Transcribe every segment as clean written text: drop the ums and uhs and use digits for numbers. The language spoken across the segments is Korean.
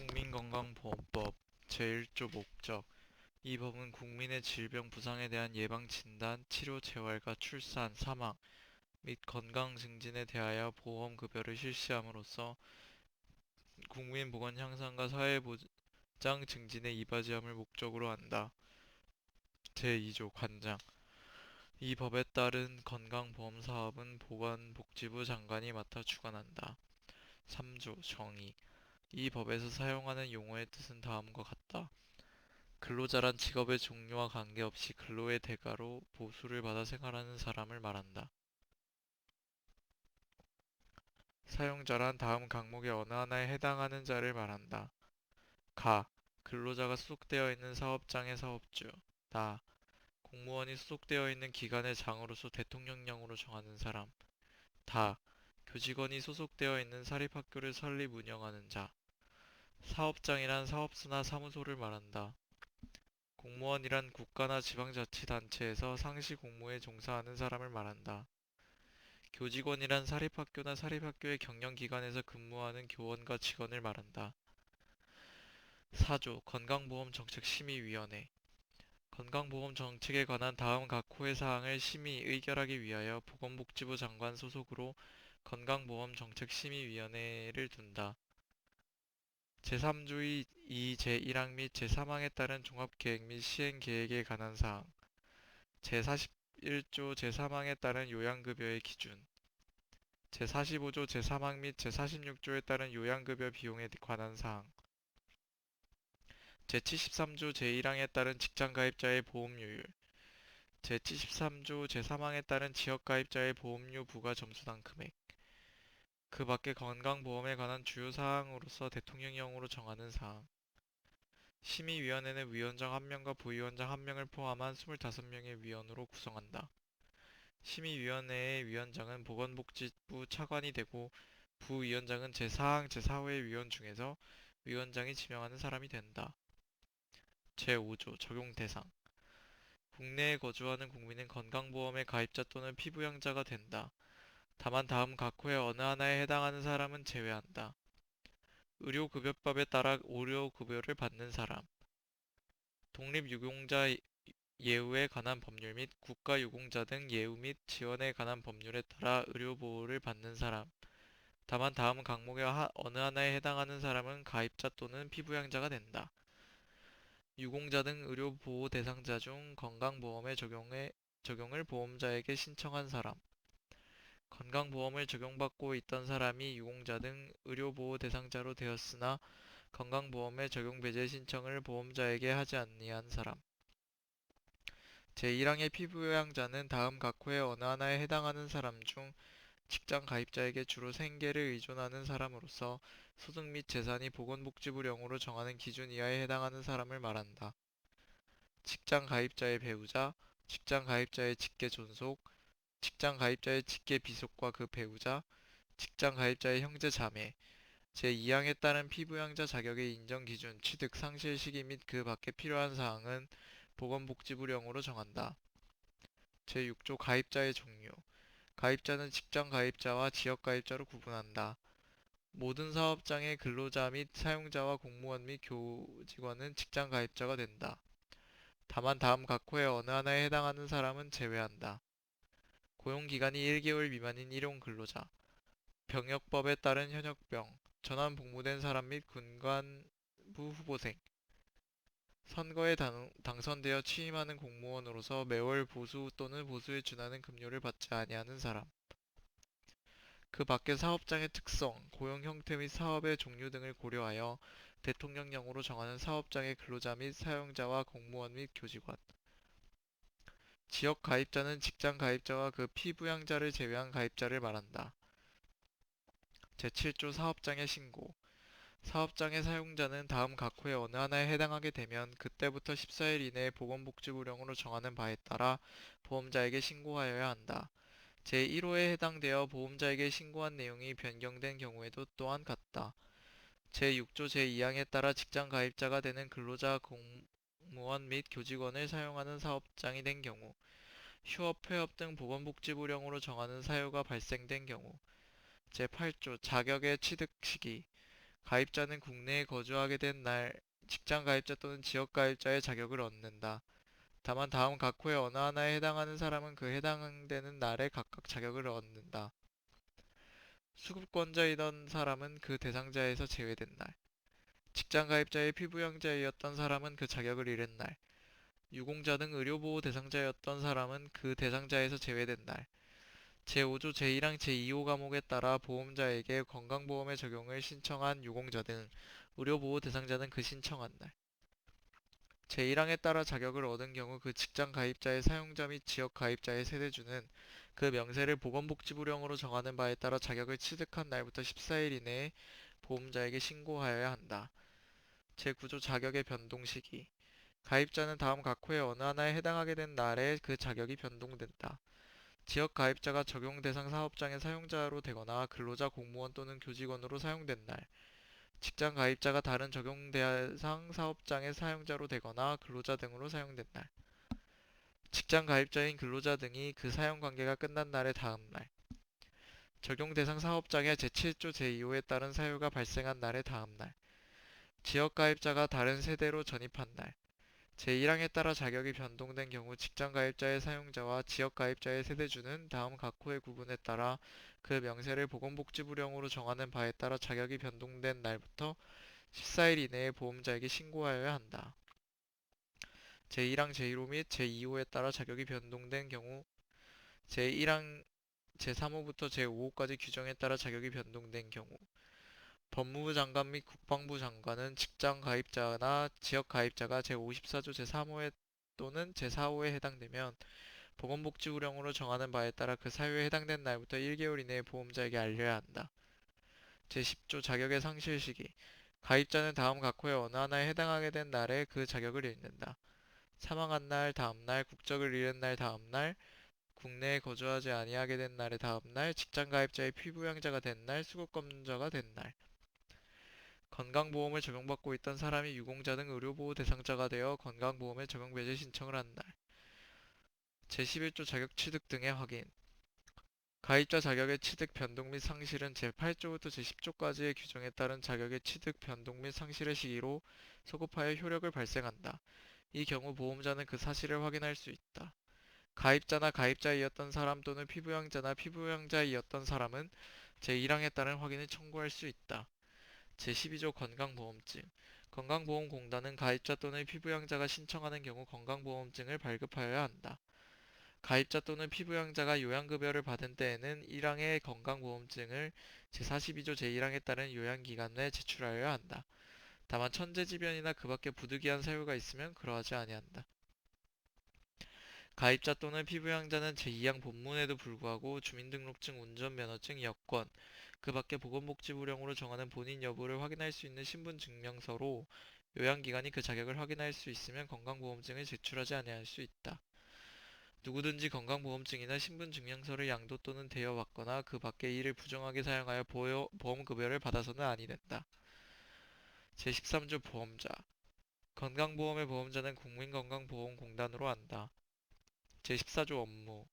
국민건강보험법 제1조 목적 이 법은 국민의 질병 부상에 대한 예방 진단, 치료 재활과 출산, 사망 및 건강 증진에 대하여 보험 급여를 실시함으로써 국민 보건 향상과 사회 보장 증진에 이바지함을 목적으로 한다. 제2조 관장 이 법에 따른 건강보험 사업은 보건복지부 장관이 맡아 주관한다. 3조 정의 이 법에서 사용하는 용어의 뜻은 다음과 같다. 근로자란 직업의 종류와 관계없이 근로의 대가로 보수를 받아 생활하는 사람을 말한다. 사용자란 다음 항목의 어느 하나에 해당하는 자를 말한다. 가. 근로자가 소속되어 있는 사업장의 사업주. 나. 공무원이 소속되어 있는 기관의 장으로서 대통령령으로 정하는 사람. 다. 교직원이 소속되어 있는 사립학교를 설립 운영하는 자. 사업장이란 사업소나 사무소를 말한다. 공무원이란 국가나 지방자치단체에서 상시 공무에 종사하는 사람을 말한다. 교직원이란 사립학교나 사립학교의 경영기관에서 근무하는 교원과 직원을 말한다. 4조 건강보험정책심의위원회 건강보험 정책에 관한 다음 각 호의 사항을 심의 의결하기 위하여 보건복지부 장관 소속으로 건강보험정책심의위원회를 둔다. 제3조의 제1항 및 제3항에 따른 종합계획 및 시행계획에 관한 사항 제41조 제3항에 따른 요양급여의 기준 제45조 제3항 및 제46조에 따른 요양급여 비용에 관한 사항 제73조 제1항에 따른 직장가입자의 보험료율 제73조 제3항에 따른 지역가입자의 보험료 부과 점수당 금액 그 밖의 건강보험에 관한 주요 사항으로서 대통령령으로 정하는 사항 심의위원회는 위원장 1명과 부위원장 1명을 포함한 25명의 위원으로 구성한다. 심의위원회의 위원장은 보건복지부 차관이 되고 부위원장은 제4항 제4호의 위원 중에서 위원장이 지명하는 사람이 된다. 제5조 적용 대상 국내에 거주하는 국민은 건강보험의 가입자 또는 피부양자가 된다. 다만 다음 각 호의 어느 하나에 해당하는 사람은 제외한다. 의료급여법에 따라 의료급여를 받는 사람 독립유공자 예우에 관한 법률 및 국가유공자 등 예우 및 지원에 관한 법률에 따라 의료보호를 받는 사람 다만 다음 항목의 어느 하나에 해당하는 사람은 가입자 또는 피부양자가 된다. 유공자 등 의료보호 대상자 중 건강보험의 적용을 보험자에게 신청한 사람, 건강보험을 적용받고 있던 사람이 유공자 등 의료보호 대상자로 되었으나 건강보험의 적용 배제 신청을 보험자에게 하지 아니한 사람. 제1항의 피부양자는 다음 각 호의 어느 하나에 해당하는 사람 중 직장 가입자에게 주로 생계를 의존하는 사람으로서 소득 및 재산이 보건복지부령으로 정하는 기준 이하에 해당하는 사람을 말한다. 직장 가입자의 배우자, 직장 가입자의 직계 존속, 직장 가입자의 직계 비속과 그 배우자, 직장 가입자의 형제 자매, 제2항에 따른 피부양자 자격의 인정 기준, 취득, 상실 시기 및 그 밖에 필요한 사항은 보건복지부령으로 정한다. 제6조 가입자의 종류 가입자는 직장 가입자와 지역 가입자로 구분한다. 모든 사업장의 근로자 및 사용자와 공무원 및 교직원은 직장 가입자가 된다. 다만 다음 각 호의 어느 하나에 해당하는 사람은 제외한다. 고용기간이 1개월 미만인 일용 근로자, 병역법에 따른 현역병, 전환 복무된 사람 및 군관부 후보생, 선거에 당선되어 취임하는 공무원으로서 매월 보수 또는 보수에 준하는 급료를 받지 아니하는 사람, 그 밖의 사업장의 특성, 고용 형태 및 사업의 종류 등을 고려하여 대통령령으로 정하는 사업장의 근로자 및 사용자와 공무원 및 교직원, 지역 가입자는 직장 가입자와 그 피부양자를 제외한 가입자를 말한다. 제7조 사업장의 신고 사업장의 사용자는 다음 각 호의 어느 하나에 해당하게 되면 그때부터 14일 이내에 보건복지부령으로 정하는 바에 따라 보험자에게 신고하여야 한다. 제1호에 해당되어 보험자에게 신고한 내용이 변경된 경우에도 또한 같다. 제6조 제2항에 따라 직장 가입자가 되는 근로자 공무원 및 교직원을 사용하는 사업장이 된 경우, 휴업, 폐업 등 보건복지부령으로 정하는 사유가 발생된 경우, 제8조 자격의 취득 시기 가입자는 국내에 거주하게 된 날, 직장 가입자 또는 지역 가입자의 자격을 얻는다. 다만 다음 각 호의 어느 하나에 해당하는 사람은 그 해당되는 날에 각각 자격을 얻는다. 수급권자이던 사람은 그 대상자에서 제외된 날, 직장 가입자의 피부양자이었던 사람은 그 자격을 잃은 날, 유공자 등 의료보호 대상자였던 사람은 그 대상자에서 제외된 날, 제5조 제1항 제2호 과목에 따라 보험자에게 건강보험의 적용을 신청한 유공자 등 의료보호 대상자는 그 신청한 날, 제1항에 따라 자격을 얻은 경우 그 직장 가입자의 사용자 및 지역 가입자의 세대주는 그 명세를 보건복지부령으로 정하는 바에 따라 자격을 취득한 날부터 14일 이내에 보험자에게 신고하여야 한다. 제9조 자격의 변동 시기. 가입자는 다음 각 호의 어느 하나에 해당하게 된 날에 그 자격이 변동된다. 지역 가입자가 적용 대상 사업장의 사용자로 되거나 근로자 공무원 또는 교직원으로 사용된 날, 직장 가입자가 다른 적용 대상 사업장의 사용자로 되거나 근로자 등으로 사용된 날, 직장 가입자인 근로자 등이 그 사용 관계가 끝난 날의 다음 날, 적용 대상 사업장의 제7조 제2호에 따른 사유가 발생한 날의 다음 날, 지역 가입자가 다른 세대로 전입한 날, 제1항에 따라 자격이 변동된 경우 직장 가입자의 사용자와 지역 가입자의 세대주는 다음 각 호의 구분에 따라 그 명세를 보건복지부령으로 정하는 바에 따라 자격이 변동된 날부터 14일 이내에 보험자에게 신고하여야 한다. 제1항 제1호 및 제2호에 따라 자격이 변동된 경우 제1항 제3호부터 제5호까지 규정에 따라 자격이 변동된 경우 법무부 장관 및 국방부 장관은 직장 가입자나 지역 가입자가 제54조 제3호에 또는 제4호에 해당되면 보건복지부령으로 정하는 바에 따라 그 사유에 해당된 날부터 1개월 이내에 보험자에게 알려야 한다. 제10조 자격의 상실 시기. 가입자는 다음 각 호의 어느 하나에 해당하게 된 날에 그 자격을 잃는다. 사망한 날, 다음 날, 국적을 잃은 날, 다음 날, 국내에 거주하지 아니하게 된 날의 다음 날, 직장 가입자의 피부양자가 된 날, 수급검자가 된 날. 건강보험을 적용받고 있던 사람이 유공자 등 의료보호 대상자가 되어 건강보험에 적용 배제 신청을 한 날. 제11조 자격 취득 등의 확인. 가입자 자격의 취득 변동 및 상실은 제8조부터 제10조까지의 규정에 따른 자격의 취득 변동 및 상실의 시기로 소급하여 효력을 발생한다. 이 경우 보험자는 그 사실을 확인할 수 있다. 가입자나 가입자이었던 사람 또는 피부양자나 피부양자이었던 사람은 제1항에 따른 확인을 청구할 수 있다. 제12조 건강보험증. 건강보험공단은 가입자 또는 피부양자가 신청하는 경우 건강보험증을 발급하여야 한다. 가입자 또는 피부양자가 요양급여를 받은 때에는 1항의 건강보험증을 제42조 제1항에 따른 요양기간 내에 제출하여야 한다. 다만 천재지변이나 그 밖에 부득이한 사유가 있으면 그러하지 아니한다. 가입자 또는 피부양자는 제2항 본문에도 불구하고 주민등록증, 운전면허증, 여권, 그 밖에 보건복지부령으로 정하는 본인 여부를 확인할 수 있는 신분증명서로 요양기관이 그 자격을 확인할 수 있으면 건강보험증을 제출하지 아니할 수 있다. 누구든지 건강보험증이나 신분증명서를 양도 또는 대여받거나 그 밖에 이를 부정하게 사용하여 보험급여를 받아서는 아니 된다. 제13조 보험자. 건강보험의 보험자는 국민건강보험공단으로 한다. 제14조 업무.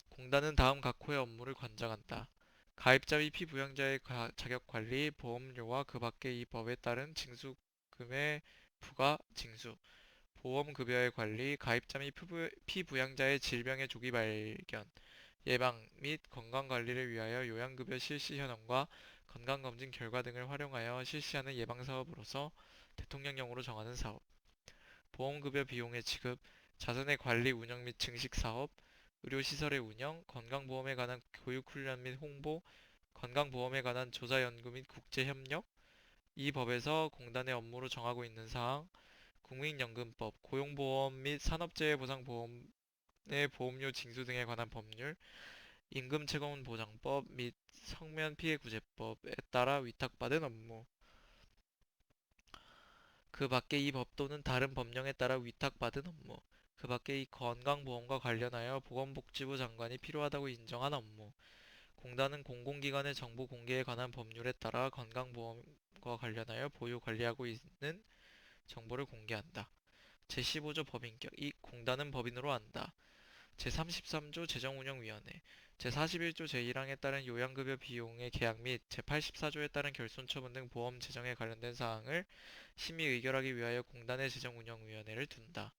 공단은 다음 각 호의 업무를 관장한다. 가입자 및 피부양자의 자격관리, 보험료와 그 밖의 이 법에 따른 징수금의 부과, 징수, 보험급여의 관리, 가입자 및 피부양자의 질병의 조기 발견, 예방 및 건강관리를 위하여 요양급여 실시 현황과 건강검진 결과 등을 활용하여 실시하는 예방사업으로서 대통령령으로 정하는 사업, 보험급여 비용의 지급, 자선의 관리 운영 및 증식사업, 의료시설의 운영, 건강보험에 관한 교육훈련 및 홍보, 건강보험에 관한 조사연구 및 국제협력, 이 법에서 공단의 업무로 정하고 있는 사항, 국민연금법, 고용보험 및 산업재해보상보험의 보험료 징수 등에 관한 법률, 임금체권보장법 및 성면피해구제법에 따라 위탁받은 업무, 그 밖에 이 법 또는 다른 법령에 따라 위탁받은 업무, 그 밖에 이 건강보험과 관련하여 보건복지부 장관이 필요하다고 인정한 업무, 공단은 공공기관의 정보 공개에 관한 법률에 따라 건강보험과 관련하여 보유 관리하고 있는 정보를 공개한다. 제15조 법인격. 이 공단은 법인으로 한다. 제33조 재정운영위원회. 제41조 제1항에 따른 요양급여 비용의 계약 및 제84조에 따른 결손처분 등 보험 재정에 관련된 사항을 심의 의결하기 위하여 공단의 재정운영위원회를 둔다.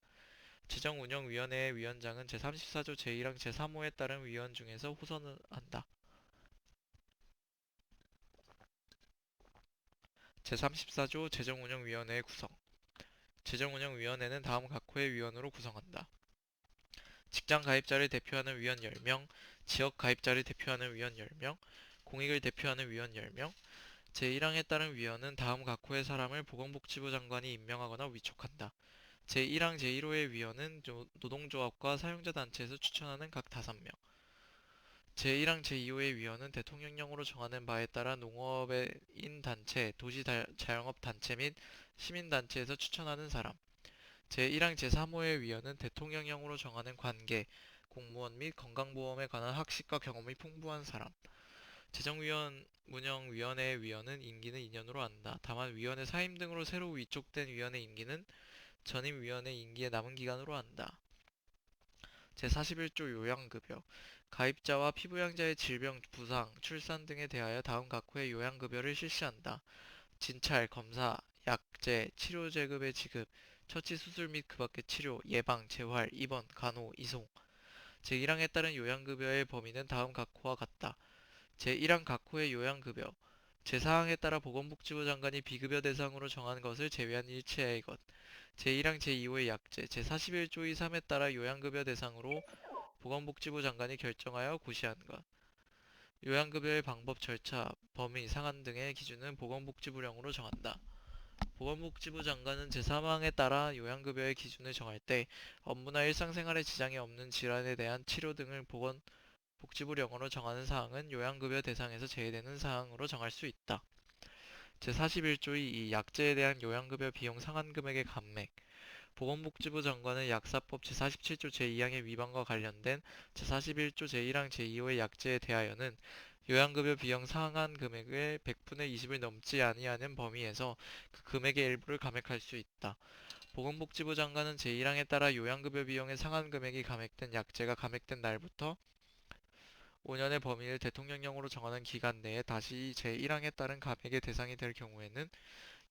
재정운영위원회의 위원장은 제34조 제1항 제3호에 따른 위원 중에서 호선을 한다. 제34조 재정운영위원회의 구성. 재정운영위원회는 다음 각호의 위원으로 구성한다. 직장 가입자를 대표하는 위원 10명, 지역 가입자를 대표하는 위원 10명, 공익을 대표하는 위원 10명, 제1항에 따른 위원은 다음 각호의 사람을 보건복지부 장관이 임명하거나 위촉한다. 제1항 제1호의 위원은 노동조합과 사용자 단체에서 추천하는 각 5명. 제1항 제2호의 위원은 대통령령으로 정하는 바에 따라 농업인 단체, 도시자영업 단체 및 시민단체에서 추천하는 사람. 제1항 제3호의 위원은 대통령령으로 정하는 관계, 공무원 및 건강보험에 관한 학식과 경험이 풍부한 사람. 재정운영위원회의 위원은 임기는 2년으로 한다. 다만 위원회 사임 등으로 새로 위촉된 위원의 임기는 전임 위원의 임기에 남은 기간으로 한다. 제41조 요양급여. 가입자와 피부양자의 질병, 부상, 출산 등에 대하여 다음 각호의 요양급여를 실시한다. 진찰, 검사, 약제, 치료 제급의 지급, 처치 수술 및 그 밖의 치료, 예방, 재활, 입원, 간호, 이송. 제1항에 따른 요양급여의 범위는 다음 각호와 같다. 제1항 각호의 요양급여. 제4항에 따라 보건복지부 장관이 비급여 대상으로 정한 것을 제외한 일체의 것. 제1항 제2호의 약제. 제41조의 3에 따라 요양급여 대상으로 보건복지부 장관이 결정하여 고시한 것. 요양급여의 방법, 절차, 범위, 상한 등의 기준은 보건복지부령으로 정한다. 보건복지부 장관은 제3항에 따라 요양급여의 기준을 정할 때 업무나 일상생활에 지장이 없는 질환에 대한 치료 등을 보건복지부령으로 정하는 사항은 요양급여 대상에서 제외되는 사항으로 정할 수 있다. 제41조의 이 약제에 대한 요양급여 비용 상한 금액의 감액. 보건복지부 장관은 약사법 제47조 제2항의 위반과 관련된 제41조 제1항 제2호의 약제에 대하여는 요양급여 비용 상한 금액의 100분의 20을 넘지 아니하는 범위에서 그 금액의 일부를 감액할 수 있다. 보건복지부 장관은 제1항에 따라 요양급여 비용의 상한 금액이 감액된 약제가 감액된 날부터 5년의 범위를 대통령령으로 정하는 기간 내에 다시 제1항에 따른 감액의 대상이 될 경우에는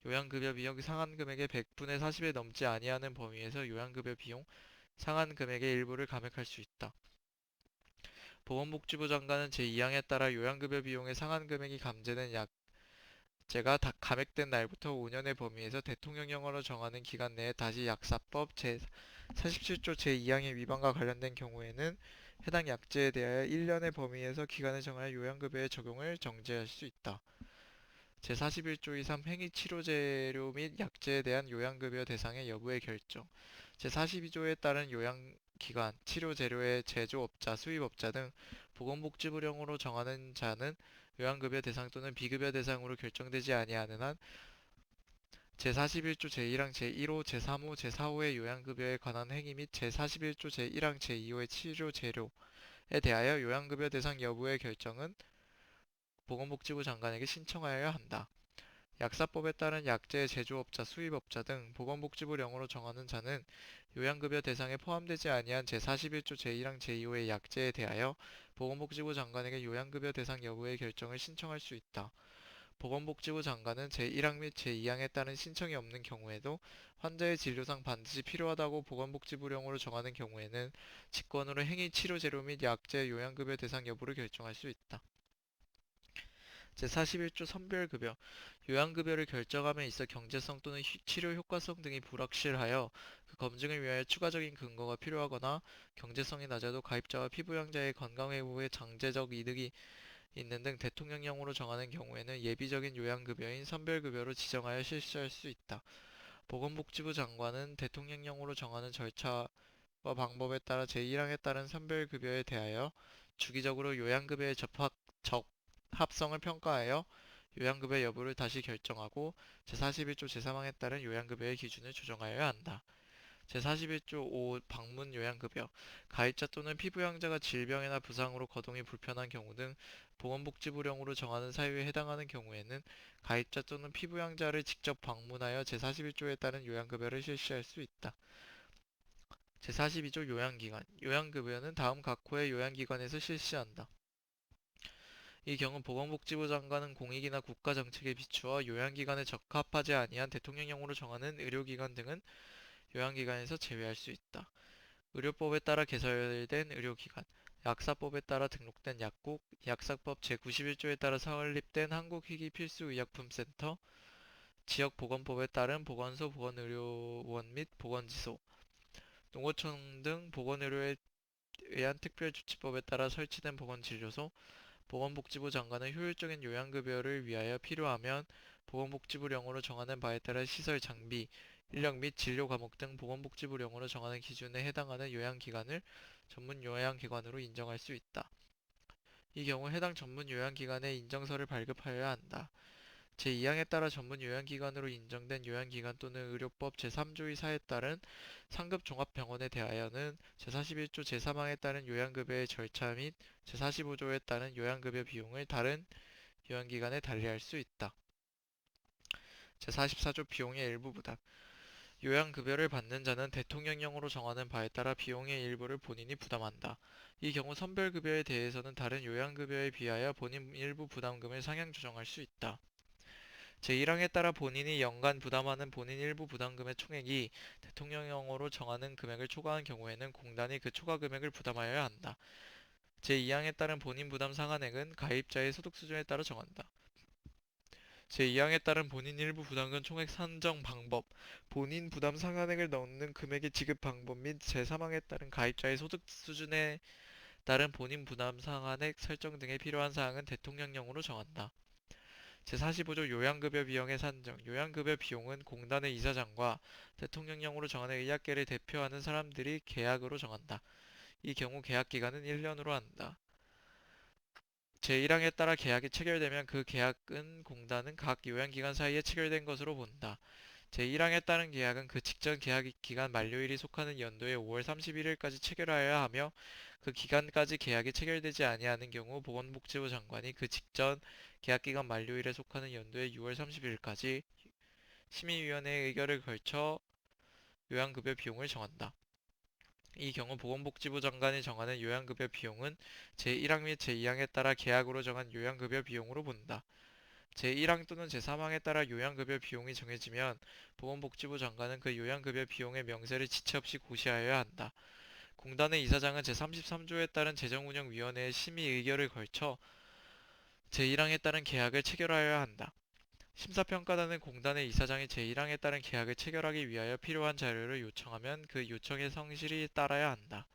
요양급여 비용 상한 금액의 100분의 40에 넘지 아니하는 범위에서 요양급여 비용 상한 금액의 일부를 감액할 수 있다. 보건복지부 장관은 제2항에 따라 요양급여 비용의 상한 금액이 감제된 약제가 감액된 날부터 5년의 범위에서 대통령령으로 정하는 기간 내에 다시 약사법 제47조 제2항의 위반과 관련된 경우에는 해당 약제에 대하여 1년의 범위에서 기간을 정하여 요양급여의 적용을 정지할 수 있다. 제41조 2.3 행위치료재료 및 약제에 대한 요양급여 대상의 여부의 결정. 제42조에 따른 요양기관, 치료재료의 제조업자, 수입업자 등 보건복지부령으로 정하는 자는 요양급여 대상 또는 비급여 대상으로 결정되지 아니하는 한 제41조 제1항 제1호, 제3호, 제4호의 요양급여에 관한 행위 및 제41조 제1항 제2호의 치료재료에 대하여 요양급여 대상 여부의 결정은 보건복지부 장관에게 신청하여야 한다. 약사법에 따른 약제 제조업자, 수입업자 등 보건복지부령으로 정하는 자는 요양급여 대상에 포함되지 아니한 제41조 제1항 제2호의 약제에 대하여 보건복지부 장관에게 요양급여 대상 여부의 결정을 신청할 수 있다. 보건복지부 장관은 제1항 및 제2항에 따른 신청이 없는 경우에도 환자의 진료상 반드시 필요하다고 보건복지부령으로 정하는 경우에는 직권으로 행위치료재료 및 약제 요양급여 대상 여부를 결정할 수 있다. 제41조 선별급여. 요양급여를 결정함에 있어 경제성 또는 치료 효과성 등이 불확실하여 그 검증을 위하여 추가적인 근거가 필요하거나 경제성이 낮아도 가입자와 피부양자의 건강회복에 장제적 이득이 있는 등 대통령령으로 정하는 경우에는 예비적인 요양급여인 선별급여로 지정하여 실시할 수 있다. 보건복지부 장관은 대통령령으로 정하는 절차와 방법에 따라 제1항에 따른 선별급여에 대하여 주기적으로 요양급여의 적합성을 평가하여 요양급여 여부를 다시 결정하고 제41조 제3항에 따른 요양급여의 기준을 조정하여야 한다. 제41조 5 방문 요양급여. 가입자 또는 피부양자가 질병이나 부상으로 거동이 불편한 경우 등 보건복지부령으로 정하는 사유에 해당하는 경우에는 가입자 또는 피부양자를 직접 방문하여 제41조에 따른 요양급여를 실시할 수 있다. 제42조 요양기관. 요양급여는 다음 각호의 요양기관에서 실시한다. 이 경우 보건복지부 장관은 공익이나 국가정책에 비추어 요양기관에 적합하지 아니한 대통령령으로 정하는 의료기관 등은 요양기관에서 제외할 수 있다. 의료법에 따라 개설된 의료기관, 약사법에 따라 등록된 약국, 약사법 제91조에 따라 설립된 한국희귀필수의약품센터, 지역보건법에 따른 보건소, 보건의료원 및 보건지소, 농어촌 등 보건의료에 의한 특별조치법에 따라 설치된 보건진료소, 보건복지부 장관은 효율적인 요양급여를 위하여 필요하면 보건복지부령으로 정하는 바에 따라 시설 장비, 인력 및 진료 과목 등 보건복지부령으로 정하는 기준에 해당하는 요양기관을 전문 요양기관으로 인정할 수 있다. 이 경우 해당 전문 요양기관에 인정서를 발급하여야 한다. 제2항에 따라 전문 요양기관으로 인정된 요양기관 또는 의료법 제3조의 사에 따른 상급 종합병원에 대하여는 제41조 제3항에 따른 요양급여의 절차 및 제45조에 따른 요양급여 비용을 다른 요양기관에 달리할 수 있다. 제44조 비용의 일부 부담. 요양급여를 받는 자는 대통령령으로 정하는 바에 따라 비용의 일부를 본인이 부담한다. 이 경우 선별급여에 대해서는 다른 요양급여에 비하여 본인 일부 부담금을 상향 조정할 수 있다. 제1항에 따라 본인이 연간 부담하는 본인 일부 부담금의 총액이 대통령령으로 정하는 금액을 초과한 경우에는 공단이 그 초과 금액을 부담하여야 한다. 제2항에 따른 본인 부담 상한액은 가입자의 소득 수준에 따라 정한다. 제2항에 따른 본인 일부 부담금 총액 산정 방법, 본인 부담 상한액을 넣는 금액의 지급 방법 및 제3항에 따른 가입자의 소득 수준에 따른 본인 부담 상한액 설정 등에 필요한 사항은 대통령령으로 정한다. 제45조 요양급여 비용의 산정. 요양급여 비용은 공단의 이사장과 대통령령으로 정하는 의학계를 대표하는 사람들이 계약으로 정한다. 이 경우 계약기간은 1년으로 한다. 제1항에 따라 계약이 체결되면 그 계약은 공단은 각 요양기관 사이에 체결된 것으로 본다. 제1항에 따른 계약은 그 직전 계약 기간 만료일이 속하는 연도의 5월 31일까지 체결하여야 하며 그 기간까지 계약이 체결되지 아니하는 경우 보건복지부 장관이 그 직전 계약기간 만료일에 속하는 연도의 6월 30일까지 심의위원회의 의결을 걸쳐 요양급여 비용을 정한다. 이 경우 보건복지부 장관이 정하는 요양급여 비용은 제1항 및 제2항에 따라 계약으로 정한 요양급여 비용으로 본다. 제1항 또는 제3항에 따라 요양급여 비용이 정해지면 보건복지부 장관은 그 요양급여 비용의 명세를 지체 없이 고시하여야 한다. 공단의 이사장은 제33조에 따른 재정운영위원회의 심의 의결을 걸쳐 제1항에 따른 계약을 체결하여야 한다. 심사평가단은 공단의 이사장이 제1항에 따른 계약을 체결하기 위하여 필요한 자료를 요청하면 그 요청의 성실히 따라야 한다.